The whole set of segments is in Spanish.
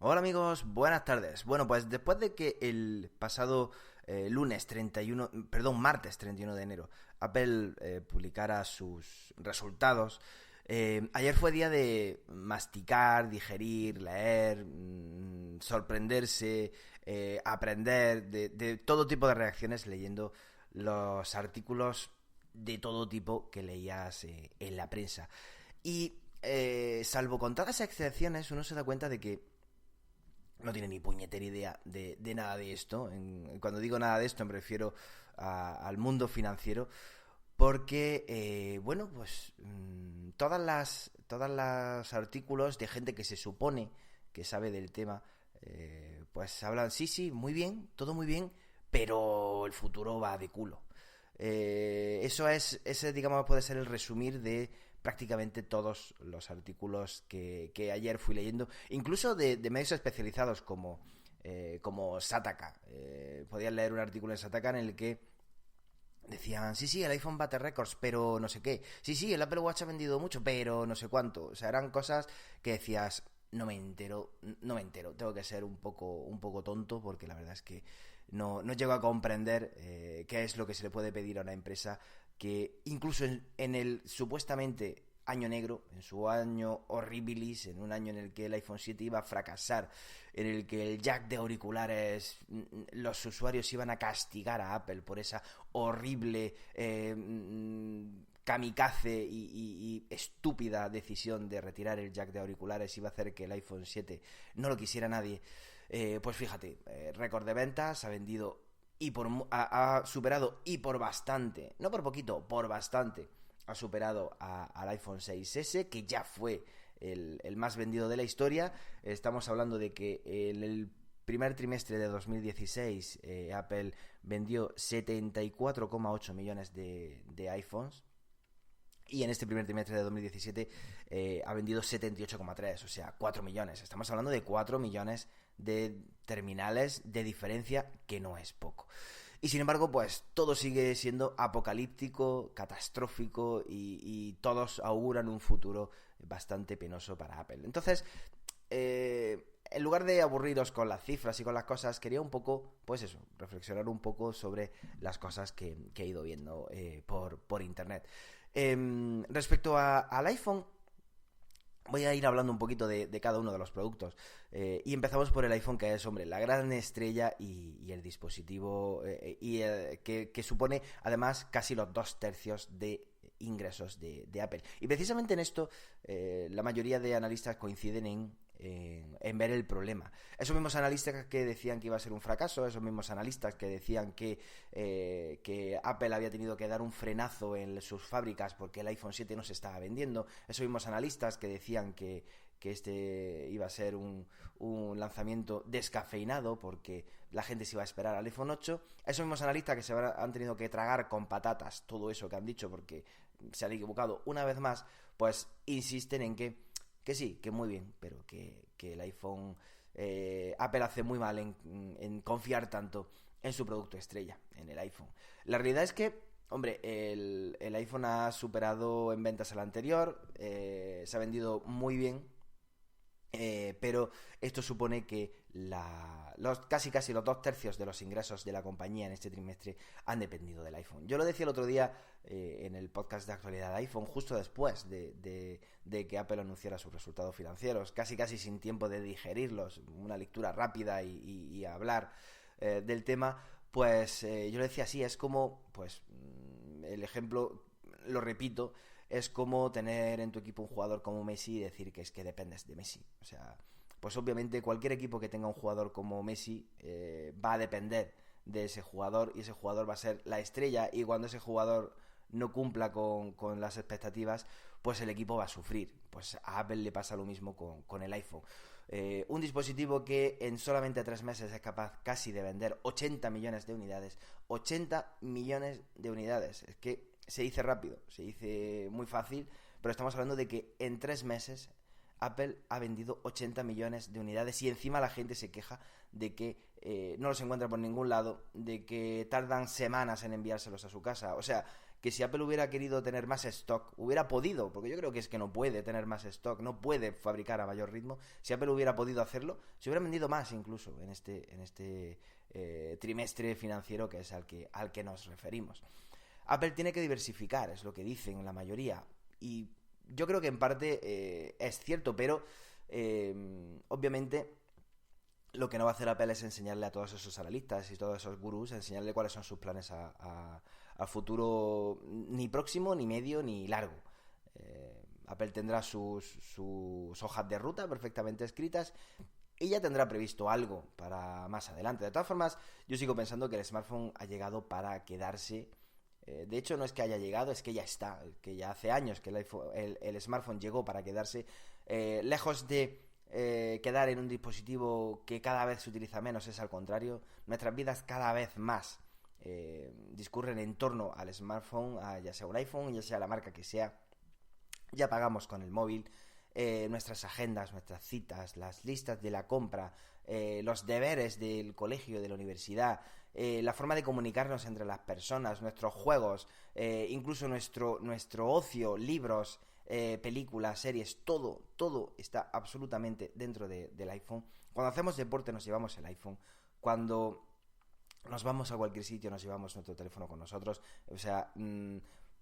Hola amigos, buenas tardes. Bueno, pues después de que el pasado martes 31 de enero, Apple publicara sus resultados, ayer fue día de masticar, digerir, leer, sorprenderse, aprender de todo tipo de reacciones leyendo los artículos de todo tipo que leías en la prensa. Y salvo contadas excepciones, uno se da cuenta de que no tiene ni puñetera idea de nada de esto. Cuando digo nada de esto me refiero al mundo financiero, porque, pues todas las artículos de gente que se supone que sabe del tema, pues hablan, sí, muy bien, todo muy bien, pero el futuro va de culo. Ese digamos puede ser el resumir de prácticamente todos los artículos que ayer fui leyendo, incluso de medios especializados como Sataka. Podías leer un artículo en Sataka en el que decían, sí, el iPhone bate récords, pero no sé qué. Sí, el Apple Watch ha vendido mucho, pero no sé cuánto. O sea, eran cosas que decías, no me entero. Tengo que ser un poco tonto, porque la verdad es que no llego a comprender qué es lo que se le puede pedir a una empresa que incluso en el supuestamente año negro, en su año horribilis, en un año en el que el iPhone 7 iba a fracasar, en el que el jack de auriculares, los usuarios iban a castigar a Apple por esa horrible kamikaze y estúpida decisión de retirar el jack de auriculares, iba a hacer que el iPhone 7 no lo quisiera nadie. Pues fíjate, récord de ventas, ha vendido ha superado y por bastante, no por poquito, por bastante, ha superado al iPhone 6S, que ya fue el más vendido de la historia. Estamos hablando de que en el primer trimestre de 2016 Apple vendió 74,8 millones de iPhones. Y en este primer trimestre de 2017 ha vendido 78,3, o sea, 4 millones. Estamos hablando de 4 millones de terminales de diferencia, que no es poco. Y sin embargo, pues todo sigue siendo apocalíptico, catastrófico y todos auguran un futuro bastante penoso para Apple. Entonces, en lugar de aburriros con las cifras y con las cosas, quería un poco, pues eso, reflexionar un poco sobre las cosas que he ido viendo por internet. Respecto al iPhone, voy a ir hablando un poquito de cada uno de los productos. Y empezamos por el iPhone, que es, hombre, la gran estrella y el dispositivo que supone, además, casi los 2/3 de ingresos de Apple. Y precisamente en esto, la mayoría de analistas coinciden en ver el problema. Esos mismos analistas que decían que iba a ser un fracaso, esos mismos analistas que decían que Apple había tenido que dar un frenazo en sus fábricas porque el iPhone 7 no se estaba vendiendo, esos mismos analistas que decían que este iba a ser un lanzamiento descafeinado porque la gente se iba a esperar al iPhone 8, esos mismos analistas que se han tenido que tragar con patatas todo eso que han dicho porque se han equivocado una vez más, pues insisten en que sí, que muy bien, pero que el iPhone, Apple hace muy mal en confiar tanto en su producto estrella, en el iPhone. La realidad es que, hombre, el iPhone ha superado en ventas al anterior, se ha vendido muy bien, pero esto supone que casi los 2/3 de los ingresos de la compañía en este trimestre han dependido del iPhone. Yo lo decía el otro día en el podcast de actualidad de iPhone, justo después de que Apple anunciara sus resultados financieros, casi sin tiempo de digerirlos, una lectura rápida y hablar del tema. Pues yo le decía así, es como, pues el ejemplo, lo repito, es como tener en tu equipo un jugador como Messi y decir que es que dependes de Messi. O sea, pues obviamente cualquier equipo que tenga un jugador como Messi va a depender de ese jugador y ese jugador va a ser la estrella, y cuando ese jugador no cumpla con las expectativas, pues el equipo va a sufrir. Pues a Apple le pasa lo mismo con el iPhone. Un dispositivo que en solamente 3 meses es capaz casi de vender 80 millones de unidades. 80 millones de unidades. Es que se dice rápido, se dice muy fácil, pero estamos hablando de que en 3 meses Apple ha vendido 80 millones de unidades y encima la gente se queja de que no los encuentra por ningún lado, de que tardan semanas en enviárselos a su casa. O sea, que si Apple hubiera querido tener más stock, hubiera podido, porque yo creo que es que no puede tener más stock, no puede fabricar a mayor ritmo. Si Apple hubiera podido hacerlo, se hubiera vendido más incluso en este trimestre financiero que es al que nos referimos. Apple tiene que diversificar, es lo que dicen la mayoría, y yo creo que en parte es cierto, pero obviamente lo que no va a hacer Apple es enseñarle a todos esos analistas y todos esos gurús, enseñarle cuáles son sus planes a futuro, ni próximo, ni medio, ni largo. Apple tendrá sus hojas de ruta perfectamente escritas y ya tendrá previsto algo para más adelante. De todas formas, yo sigo pensando que el smartphone ha llegado para quedarse. De hecho, no es que haya llegado, es que ya está, que ya hace años que el smartphone llegó para quedarse, lejos de quedar en un dispositivo que cada vez se utiliza menos, es al contrario. Nuestras vidas cada vez más discurren en torno al smartphone, ya sea un iPhone, ya sea la marca que sea. Ya pagamos con el móvil, nuestras agendas, nuestras citas, las listas de la compra, los deberes del colegio, de la universidad, la forma de comunicarnos entre las personas, nuestros juegos, incluso nuestro ocio, libros, películas, series, todo está absolutamente dentro del iPhone. Cuando hacemos deporte nos llevamos el iPhone. Cuando nos vamos a cualquier sitio nos llevamos nuestro teléfono con nosotros. O sea,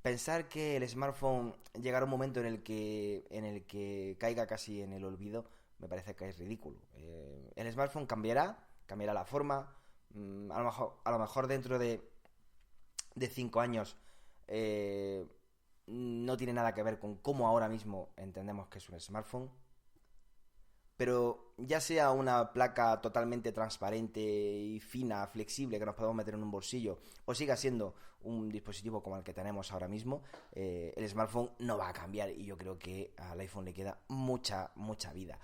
pensar que el smartphone llegará un momento en el que caiga casi en el olvido me parece que es ridículo. El smartphone cambiará la forma. A lo mejor dentro de 5 años no tiene nada que ver con cómo ahora mismo entendemos que es un smartphone, pero ya sea una placa totalmente transparente y fina, flexible, que nos podemos meter en un bolsillo, o siga siendo un dispositivo como el que tenemos ahora mismo, el smartphone no va a cambiar, y yo creo que al iPhone le queda mucha vida.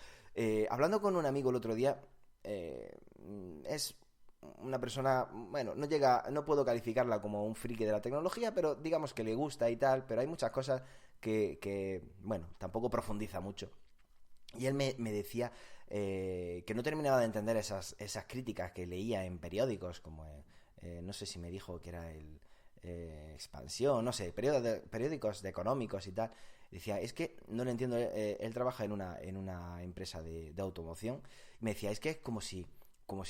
Hablando con un amigo el otro día, es una persona, bueno, no puedo calificarla como un friki de la tecnología, pero digamos que le gusta y tal, pero hay muchas cosas que bueno, tampoco profundiza mucho. Y él me decía que no terminaba de entender esas críticas que leía en periódicos, como no sé si me dijo que era el Expansión, no sé, periódicos de económicos y tal. Decía, es que no lo entiendo. Él trabaja en una empresa de automoción. Y me decía, es que es como si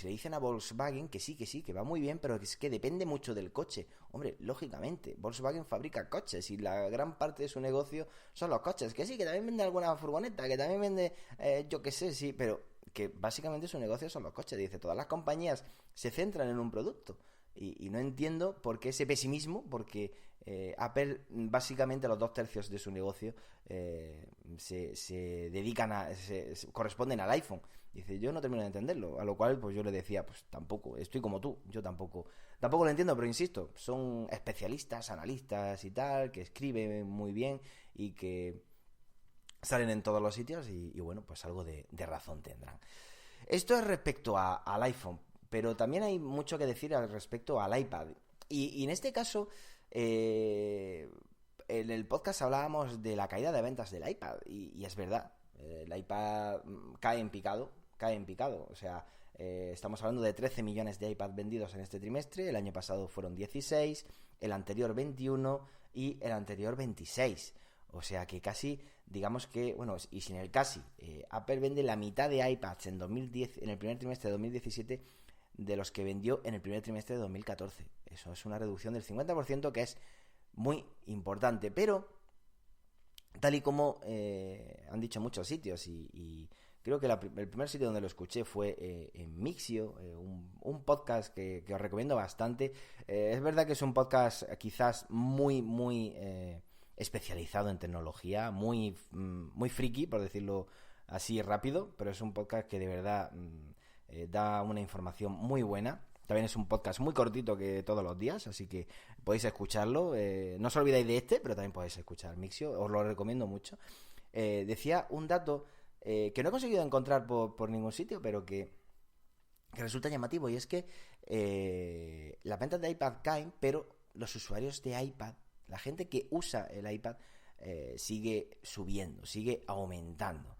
le dicen a Volkswagen que sí, que va muy bien, pero que es que depende mucho del coche. Hombre, lógicamente, Volkswagen fabrica coches y la gran parte de su negocio son los coches. Que sí, que también vende alguna furgoneta, que también vende, yo qué sé, sí, pero que básicamente su negocio son los coches. Dice, todas las compañías se centran en un producto. Y no entiendo por qué ese pesimismo, porque Apple, básicamente los 2/3 de su negocio se dedican corresponden al iPhone. Dice, yo no termino de entenderlo, a lo cual pues yo le decía, pues tampoco, estoy como tú, yo tampoco lo entiendo, pero insisto, son especialistas, analistas y tal, que escriben muy bien y que salen en todos los sitios y bueno, pues algo de razón tendrán. Esto es respecto al iPhone, pero también hay mucho que decir al respecto al iPad. Y en este caso, en el podcast hablábamos de la caída de ventas del iPad, y es verdad, el iPad cae en picado, o sea, estamos hablando de 13 millones de iPad vendidos en este trimestre, el año pasado fueron 16, el anterior 21 y el anterior 26, o sea que casi, digamos que, bueno, y sin el casi, Apple vende la mitad de iPads en el primer trimestre de 2017 de los que vendió en el primer trimestre de 2014. Eso es una reducción del 50%, que es muy importante, pero tal y como han dicho muchos sitios, y creo que el primer sitio donde lo escuché fue en Mixio, un podcast que os recomiendo bastante. Es verdad que es un podcast quizás muy especializado en tecnología, muy friki, por decirlo así rápido, pero es un podcast que de verdad da una información muy buena. También es un podcast muy cortito, que todos los días, así que podéis escucharlo. No os olvidéis de este, pero también podéis escuchar Mixio, os lo recomiendo mucho. Decía un dato que no he conseguido encontrar por ningún sitio, pero que resulta llamativo, y es que las ventas de iPad caen, pero los usuarios de iPad, la gente que usa el iPad, sigue subiendo, sigue aumentando.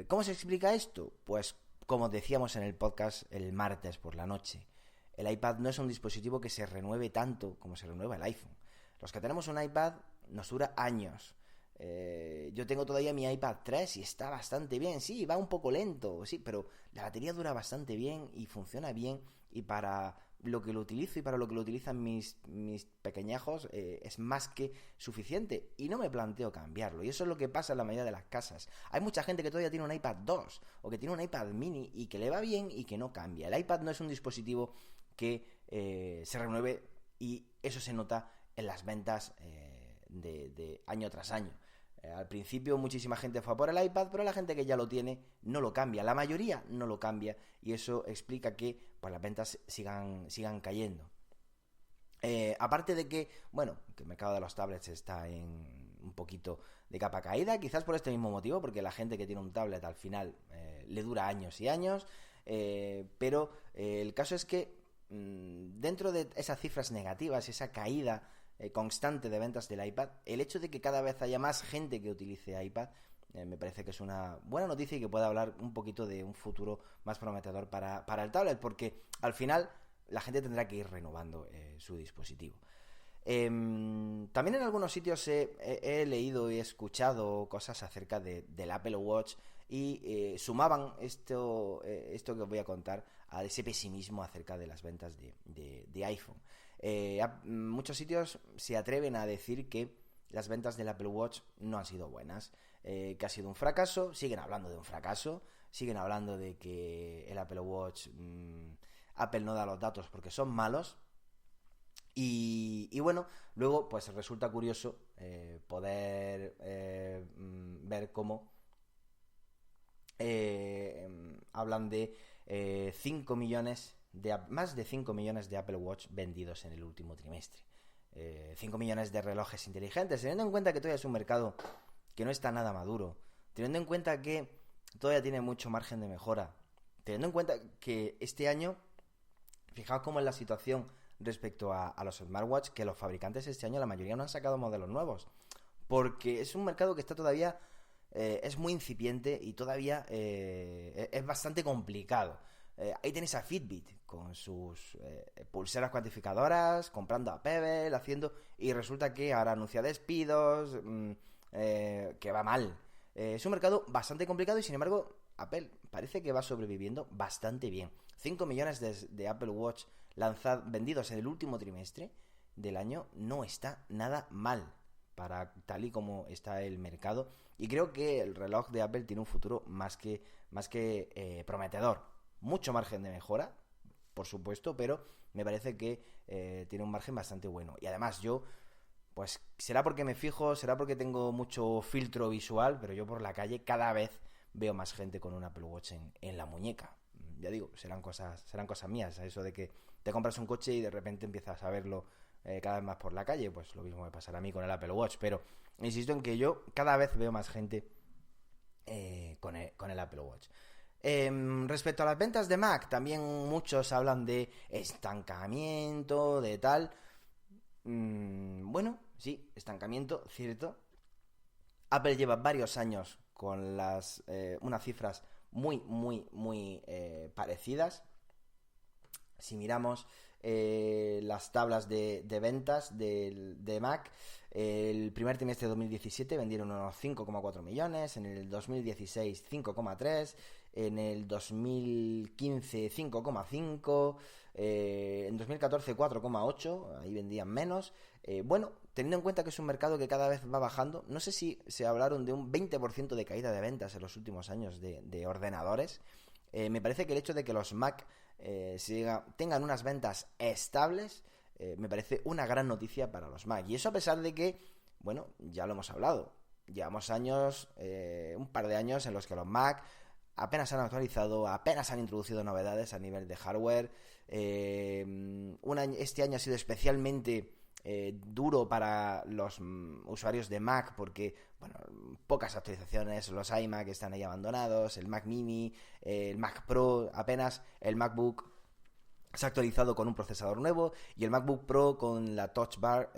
¿Cómo se explica esto? Pues como decíamos en el podcast el martes por la noche, el iPad no es un dispositivo que se renueve tanto como se renueva el iPhone. Los que tenemos un iPad nos dura años. Yo tengo todavía mi iPad 3 y está bastante bien. Sí, va un poco lento, sí, pero la batería dura bastante bien y funciona bien. Y para lo que lo utilizo y para lo que lo utilizan mis pequeñajos, es más que suficiente. Y no me planteo cambiarlo. Y eso es lo que pasa en la mayoría de las casas. Hay mucha gente que todavía tiene un iPad 2 o que tiene un iPad mini y que le va bien y que no cambia. El iPad no es un dispositivo que se renueve, y eso se nota en las ventas de año tras año. Al principio muchísima gente fue a por el iPad, pero la gente que ya lo tiene no lo cambia. La mayoría no lo cambia, y eso explica que pues, las ventas sigan cayendo. Aparte de que, bueno, que el mercado de los tablets está en un poquito de capa caída, quizás por este mismo motivo, porque la gente que tiene un tablet al final le dura años y años, pero el caso es que dentro de esas cifras negativas, esa caída constante de ventas del iPad, el hecho de que cada vez haya más gente que utilice iPad me parece que es una buena noticia y que puede hablar un poquito de un futuro más prometedor para el tablet, porque al final la gente tendrá que ir renovando su dispositivo. También en algunos sitios he leído y he escuchado cosas acerca del Apple Watch y sumaban esto que os voy a contar a ese pesimismo acerca de las ventas de iPhone. Muchos sitios se atreven a decir que las ventas del Apple Watch no han sido buenas, que ha sido un fracaso. Siguen hablando de un fracaso, siguen hablando de que el Apple Watch, Apple no da los datos porque son malos. Y bueno, luego pues resulta curioso poder ver cómo hablan de 5 millones más de 5 millones de Apple Watch vendidos en el último trimestre. 5 millones de relojes inteligentes, teniendo en cuenta que todavía es un mercado que no está nada maduro, teniendo en cuenta que todavía tiene mucho margen de mejora, teniendo en cuenta que este año, fijaos cómo es la situación respecto a los smartwatch, que los fabricantes este año la mayoría no han sacado modelos nuevos, porque es un mercado que está todavía, es muy incipiente y todavía es bastante complicado. Ahí tenéis a Fitbit con sus pulseras cuantificadoras, comprando a Pebble, haciendo, y resulta que ahora anuncia despidos, que va mal. Es un mercado bastante complicado y sin embargo Apple parece que va sobreviviendo bastante bien. 5 millones de Apple Watch vendidos en el último trimestre del año no está nada mal para tal y como está el mercado, y creo que el reloj de Apple tiene un futuro más que prometedor. Mucho margen de mejora, por supuesto, pero me parece que tiene un margen bastante bueno. Y además yo, pues será porque me fijo, será porque tengo mucho filtro visual, pero yo por la calle cada vez veo más gente con un Apple Watch en la muñeca. Ya digo, serán cosas mías, eso de que te compras un coche y de repente empiezas a verlo cada vez más por la calle. Pues lo mismo me pasará a mí con el Apple Watch, pero insisto en que yo cada vez veo más gente con el Apple Watch. Respecto a las ventas de Mac, también muchos hablan de estancamiento, de tal. Bueno, sí, estancamiento, cierto. Apple lleva varios años con unas cifras muy parecidas. Si miramos las tablas de ventas de Mac, el primer trimestre de 2017 vendieron unos 5,4 millones, en el 2016 5,3, en el 2015 5,5, en 2014 4,8, ahí vendían menos. Bueno, teniendo en cuenta que es un mercado que cada vez va bajando, no sé si se hablaron de un 20% de caída de ventas en los últimos años de ordenadores. Me parece que el hecho de que los Mac tengan unas ventas estables, me parece una gran noticia para los Mac. Y eso a pesar de que, bueno, ya lo hemos hablado, llevamos años, un par de años en los que los Mac apenas han actualizado, apenas han introducido novedades a nivel de hardware. Este año ha sido especialmente duro para los usuarios de Mac porque, bueno, pocas actualizaciones, los iMac están ahí abandonados, el Mac Mini, el Mac Pro, apenas el MacBook se ha actualizado con un procesador nuevo y el MacBook Pro con la Touch Bar.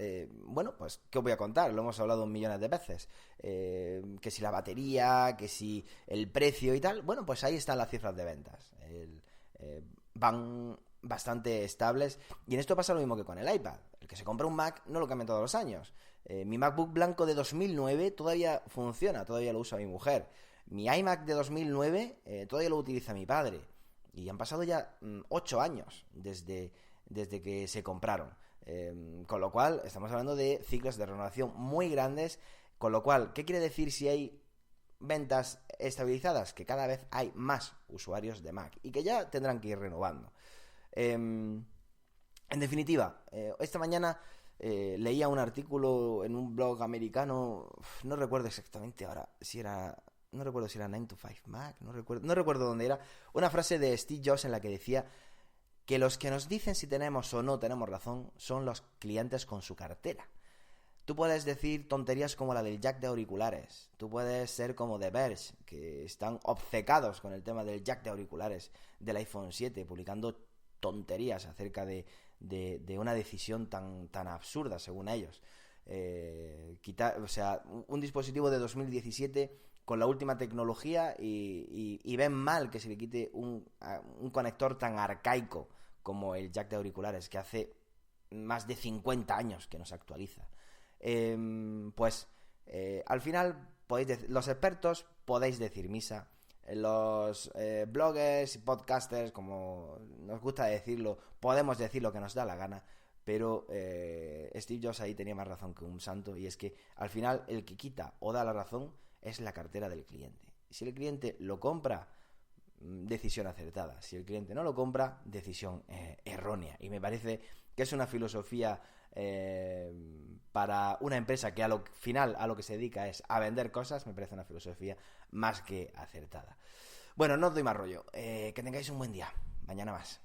Bueno, pues, ¿qué os voy a contar? Lo hemos hablado millones de veces. Que si la batería, que si el precio y tal. Bueno, pues ahí están las cifras de ventas. Van bastante estables. Y en esto pasa lo mismo que con el iPad. El que se compra un Mac no lo cambia todos los años. Mi MacBook blanco de 2009 todavía funciona, todavía lo usa mi mujer. Mi iMac de 2009 todavía lo utiliza mi padre. Y han pasado ya 8 años desde que se compraron. Con lo cual, estamos hablando de ciclos de renovación muy grandes. Con lo cual, ¿qué quiere decir si hay ventas estabilizadas? Que cada vez hay más usuarios de Mac y que ya tendrán que ir renovando. En definitiva, esta mañana leía un artículo en un blog americano, no recuerdo exactamente ahora si era... No recuerdo si era 9 to 5 Mac, no recuerdo dónde era. Una frase de Steve Jobs en la que decía que los que nos dicen si tenemos o no tenemos razón son los clientes con su cartera. Tú puedes decir tonterías como la del jack de auriculares. Tú puedes ser como The Verge, que están obcecados con el tema del jack de auriculares del iPhone 7, publicando tonterías acerca de una decisión tan absurda, según ellos. Un dispositivo de 2017 con la última tecnología y ven mal que se le quite un conector tan arcaico como el jack de auriculares, que hace más de 50 años que no se actualiza. Al final los expertos podéis decir misa. Los bloggers y podcasters, como nos gusta decirlo, podemos decir lo que nos da la gana, pero Steve Jobs ahí tenía más razón que un santo, y es que al final el que quita o da la razón es la cartera del cliente. Si el cliente lo compra, decisión acertada. Si el cliente no lo compra, decisión errónea. Y me parece que es una filosofía para una empresa que a lo final a lo que se dedica es a vender cosas. Me parece una filosofía más que acertada. Bueno, no os doy más rollo. Que tengáis un buen día. Mañana más.